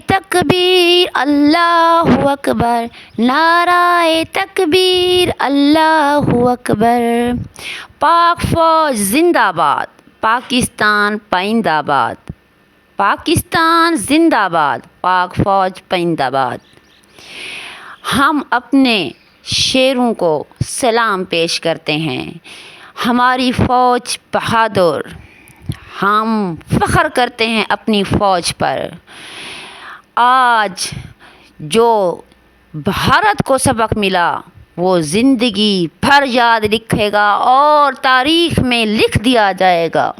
تکبیر اللہ اکبر، نعرہ تکبیر اللہ اکبر۔ پاک فوج زندہ باد، پاکستان پائندہ باد، پاکستان زندہ باد، پاک فوج پائندہ باد۔ ہم اپنے شیروں کو سلام پیش کرتے ہیں، ہماری فوج بہادر، ہم فخر کرتے ہیں اپنی فوج پر۔ آج جو بھارت کو سبق ملا وہ زندگی بھر یاد رکھے گا اور تاریخ میں لکھ دیا جائے گا۔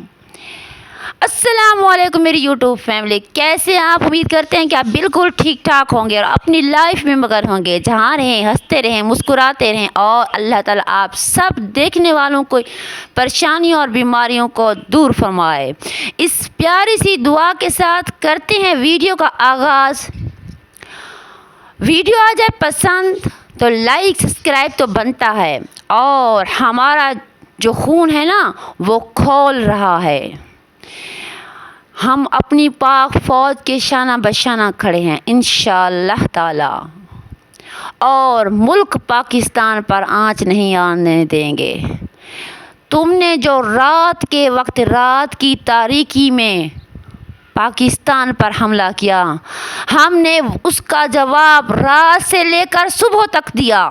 السلام علیکم میری یوٹیوب فیملی، کیسے ہیں آپ؟ امید کرتے ہیں کہ آپ بالکل ٹھیک ٹھاک ہوں گے اور اپنی لائف میں مگن ہوں گے، جہاں رہیں ہنستے رہیں مسکراتے رہیں، اور اللہ تعالیٰ آپ سب دیکھنے والوں کو پریشانیوں اور بیماریوں کو دور فرمائے۔ اس پیاری سی دعا کے ساتھ کرتے ہیں ویڈیو کا آغاز۔ ویڈیو آ جائے پسند تو لائک سبسکرائب تو بنتا ہے، اور ہمارا جو خون ہے نا وہ کھول رہا ہے۔ ہم اپنی پاک فوج کے شانہ بشانہ کھڑے ہیں انشاءاللہ تعالی، اور ملک پاکستان پر آنچ نہیں آنے دیں گے۔ تم نے جو رات کے وقت، رات کی تاریکی میں پاکستان پر حملہ کیا، ہم نے اس کا جواب رات سے لے کر صبح تک دیا۔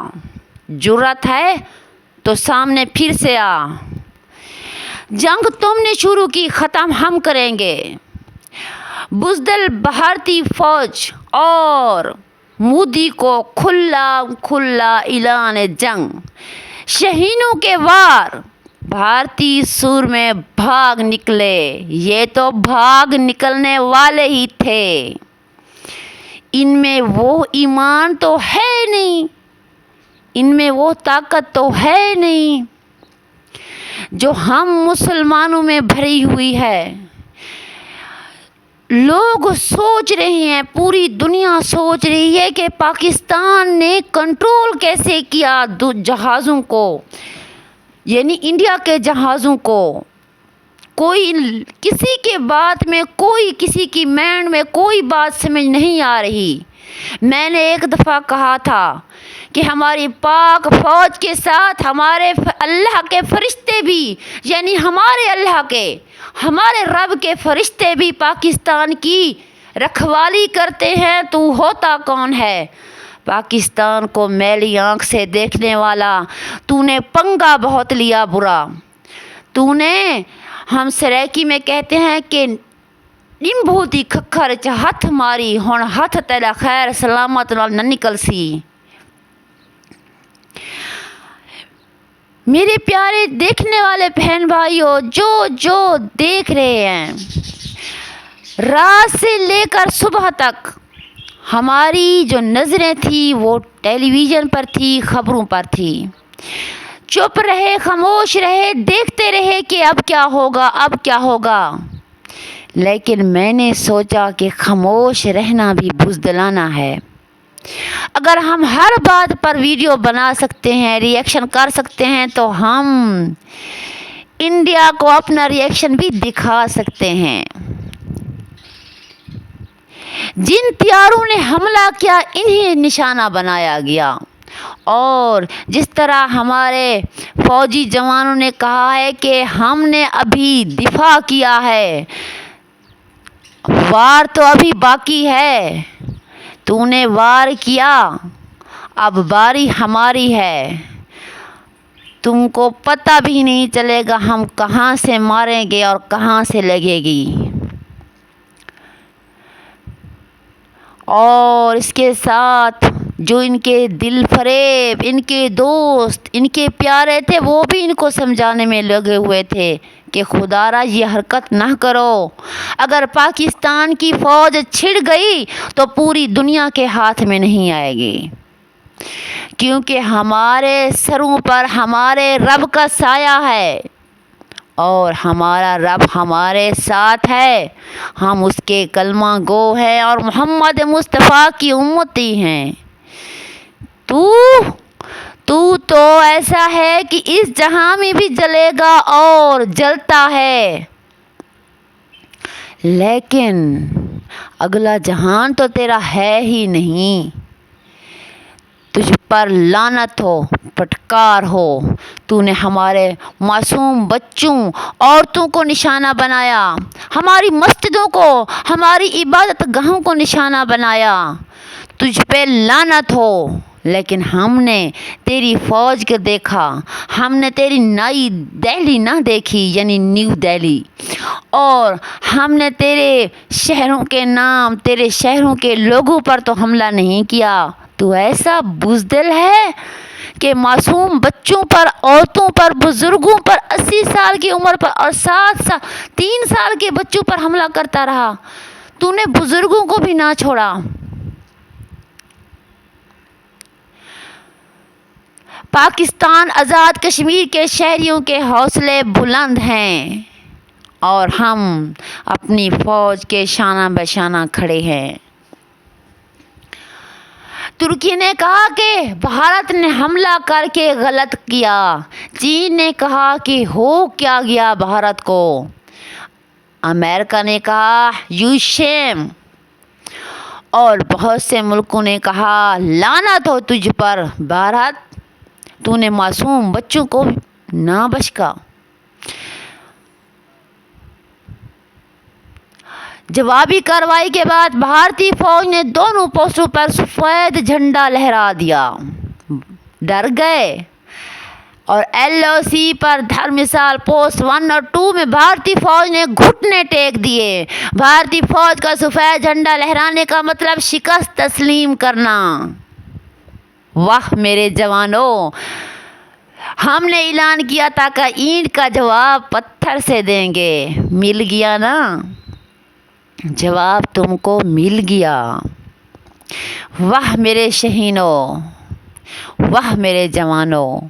جرأت ہے تو سامنے پھر سے آ۔ جنگ تم نے شروع کی، ختم ہم کریں گے۔ بزدل بھارتی فوج اور مودی کو کھلا اعلان جنگ۔ شہینوں کے وار بھارتی سور میں بھاگ نکلے، یہ تو بھاگ نکلنے والے ہی تھے۔ ان میں وہ ایمان تو ہے نہیں، ان میں وہ طاقت تو ہے نہیں جو ہم مسلمانوں میں بھری ہوئی ہے۔ لوگ سوچ رہے ہیں، پوری دنیا سوچ رہی ہے کہ پاکستان نے کنٹرول کیسے کیا جہازوں کو، یعنی انڈیا کے جہازوں کو۔ کوئی کسی کے بات میں، کوئی کسی کی مائنڈ میں کوئی بات سمجھ نہیں آ رہی۔ میں نے ایک دفعہ کہا تھا کہ ہماری پاک فوج کے ساتھ ہمارے اللہ کے فرشتے بھی، یعنی ہمارے اللہ کے، ہمارے رب کے فرشتے بھی پاکستان کی رکھوالی کرتے ہیں۔ تو ہوتا کون ہے پاکستان کو میلی آنکھ سے دیکھنے والا؟ تو نے پنگا بہت لیا برا، تو نے، ہم سریکی میں کہتے ہیں کہ نمبھوتی کھکھر چ ہتھ ماری، ہن ہتھ تیرا خیر سلامت نال نہ نکل سی۔ میرے پیارے دیکھنے والے بہن بھائیوں، جو دیکھ رہے ہیں، رات سے لے کر صبح تک ہماری جو نظریں تھی وہ ٹیلی ویژن پر تھی، خبروں پر تھی۔ چپ رہے، خاموش رہے، دیکھتے رہے کہ اب کیا ہوگا، اب کیا ہوگا۔ لیکن میں نے سوچا کہ خاموش رہنا بھی بزدلانہ ہے۔ اگر ہم ہر بات پر ویڈیو بنا سکتے ہیں، ری ایکشن کر سکتے ہیں، تو ہم انڈیا کو اپنا ری ایکشن بھی دکھا سکتے ہیں۔ جن طیاروں نے حملہ کیا انہیں نشانہ بنایا گیا، اور جس طرح ہمارے فوجی جوانوں نے کہا ہے کہ ہم نے ابھی دفاع کیا ہے، وار تو ابھی باقی ہے۔ تو نے وار کیا، اب باری ہماری ہے۔ تم کو پتہ بھی نہیں چلے گا ہم کہاں سے ماریں گے اور کہاں سے لگے گی۔ اور اس کے ساتھ جو ان کے دل فریب، ان کے دوست، ان کے پیارے تھے، وہ بھی ان کو سمجھانے میں لگے ہوئے تھے کہ خدا را یہ حرکت نہ کرو۔ اگر پاکستان کی فوج چھڑ گئی تو پوری دنیا کے ہاتھ میں نہیں آئے گی، کیونکہ ہمارے سروں پر ہمارے رب کا سایہ ہے، اور ہمارا رب ہمارے ساتھ ہے۔ ہم اس کے کلمہ گو ہیں اور محمد مصطفیٰ کی امتی ہیں۔ تو ایسا ہے کہ اس جہاں میں بھی جلے گا اور جلتا ہے، لیکن اگلا جہان تو تیرا ہے ہی نہیں، تجھ پر لعنت ہو، پھٹکار ہو، تو نے ہمارے معصوم بچوں، عورتوں کو نشانہ بنایا، ہماری مسجدوں کو، ہماری عبادت گاہوں کو نشانہ بنایا، تجھ پہ لعنت ہو۔ لیکن ہم نے تیری فوج کو دیکھا، ہم نے تیری نئی دہلی نہ دیکھی، یعنی نیو دہلی، اور ہم نے تیرے شہروں کے نام، تیرے شہروں کے لوگوں پر تو حملہ نہیں کیا۔ تو ایسا بزدل ہے کہ معصوم بچوں پر، عورتوں پر، بزرگوں پر، 80 سال کی عمر پر اور 3 سال کے بچوں پر حملہ کرتا رہا۔ تو نے بزرگوں کو بھی نہ چھوڑا۔ پاکستان آزاد کشمیر کے شہریوں کے حوصلے بلند ہیں اور ہم اپنی فوج کے شانہ بشانہ کھڑے ہیں۔ ترکی نے کہا کہ بھارت نے حملہ کر کے غلط کیا۔ چین نے کہا کہ ہو کیا گیا بھارت کو۔ امریکہ نے کہا یو شیم، اور بہت سے ملکوں نے کہا لعنت ہو تجھ پر بھارت، تو نے معصوم بچوں کو نہ بخشا۔ جوابی کارروائی کے بعد بھارتی فوج نے دونوں پوسٹوں پر سفید جھنڈا لہرا دیا۔ ڈر گئے اور LOC پر دھرمشال پوسٹ 1 اور 2 میں بھارتی فوج نے گھٹنے ٹیک دیے۔ بھارتی فوج کا سفید جھنڈا لہرانے کا مطلب شکست تسلیم کرنا۔ واہ میرے جوانوں، ہم نے اعلان کیا تھا کہ اینٹ کا جواب پتھر سے دیں گے، مل گیا نا؟ جواب تم کو مل گیا۔ واہ میرے شہینوں، واہ میرے جوانوں،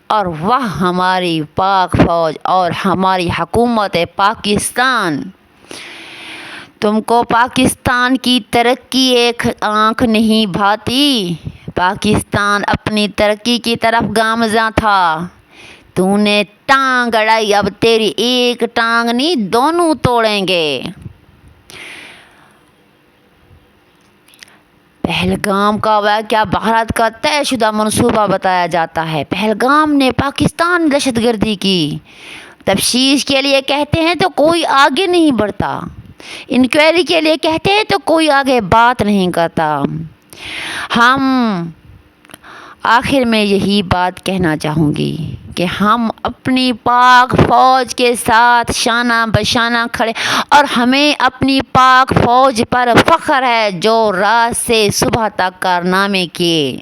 اور واہ ہماری پاک فوج اور ہماری حکومت پاکستان۔ تم کو پاکستان کی ترقی ایک آنکھ نہیں بھاتی؟ پاکستان اپنی ترقی کی طرف گامزن تھا، تو نے ٹانگ اڑائی، اب تیری ایک ٹانگ نہیں دونوں توڑیں گے۔ پہلگام کا واقعہ بھارت کا طے شدہ منصوبہ بتایا جاتا ہے۔ پہلگام نے پاکستان دہشت گردی کی تفتیش کے لیے کہتے ہیں تو کوئی آگے نہیں بڑھتا، انکوائری کے لیے کہتے ہیں تو کوئی آگے بات نہیں کرتا۔ ہم آخر میں یہی بات کہنا چاہوں گی کہ ہم اپنی پاک فوج کے ساتھ شانہ بشانہ کھڑے، اور ہمیں اپنی پاک فوج پر فخر ہے جو رات سے صبح تک کارنامے کیے۔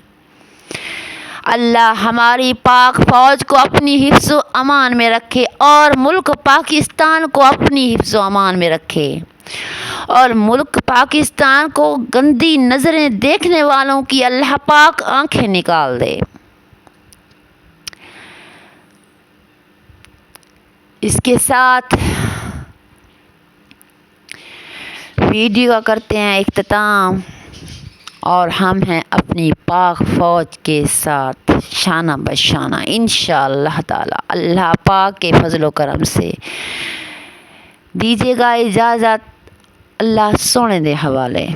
اللہ ہماری پاک فوج کو اپنی حفظ و امان میں رکھے اور ملک پاکستان کو اپنی حفظ و امان میں رکھے، اور ملک پاکستان کو گندی نظریں دیکھنے والوں کی اللہ پاک آنکھیں نکال دے۔ اس کے ساتھ ویڈیو کا کرتے ہیں اختتام، اور ہم ہیں اپنی پاک فوج کے ساتھ شانہ بشانہ انشاءاللہ تعالی۔ اللہ پاک کے فضل و کرم سے دیجیے گا اجازت، اللہ سونے دے حوالے۔